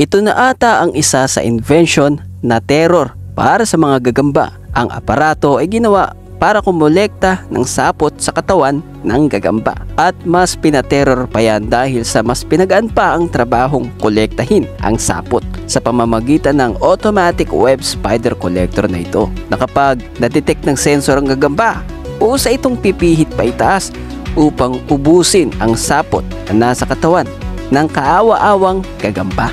Ito na ata ang isa sa invention na terror para sa mga gagamba. Ang aparato ay ginawa para kumolekta ng sapot sa katawan ng gagamba. At mas pinaterror pa yan dahil sa mas pinagaan pa ang trabahong kolektahin ang sapot sa pamamagitan ng automatic web spider collector na ito, na kapag na-detect ng sensor ang gagamba, usa itong pipihit pa itaas upang ubusin ang sapot na nasa katawan ng kaawa-awang gagamba.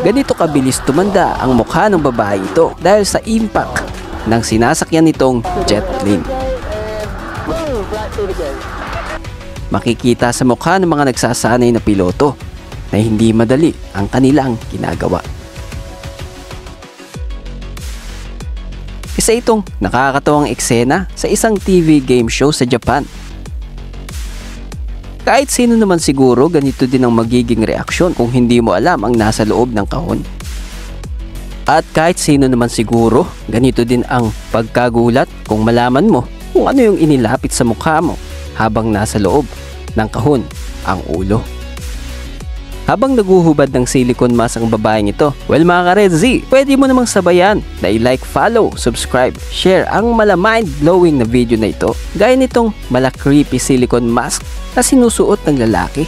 Ganito kabilis tumanda ang mukha ng babae ito dahil sa impact ng sinasakyan nitong jet plane. Makikita sa mukha ng mga nagsasanay na piloto na hindi madali ang kanilang ginagawa. Isa itong nakakatawang eksena sa isang TV game show sa Japan. Kahit sino naman siguro, ganito din ang magiging reaksyon kung hindi mo alam ang nasa loob ng kahon. At kahit sino naman siguro, ganito din ang pagkagulat kung malaman mo kung ano yung inilapit sa mukha mo habang nasa loob ng kahon ang ulo. Habang naguhubad ng silicone mask ang babaeng ito, well mga ka-Red Z, pwede mo namang sabayan na i-like, follow, subscribe, share ang mind-blowing na video na ito, gaya nitong mala-creepy silicone mask na sinusuot ng lalaki.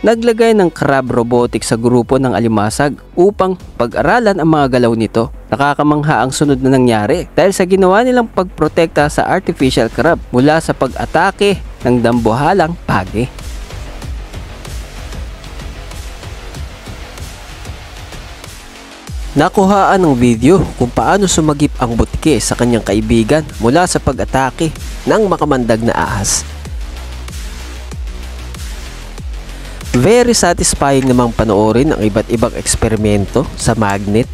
Naglagay ng Crab Robotics sa grupo ng Alimasag upang pag-aralan ang mga galaw nito. Nakakamangha ang sunod na nangyari dahil sa ginawa nilang pagprotekta sa artificial crab mula sa pag-atake ng dambuhalang pagi. Nakuhaan ng video kung paano sumagip ang butike sa kanyang kaibigan mula sa pag-atake ng makamandag na ahas. Very satisfying namang panoorin ang iba't ibang eksperimento sa magnet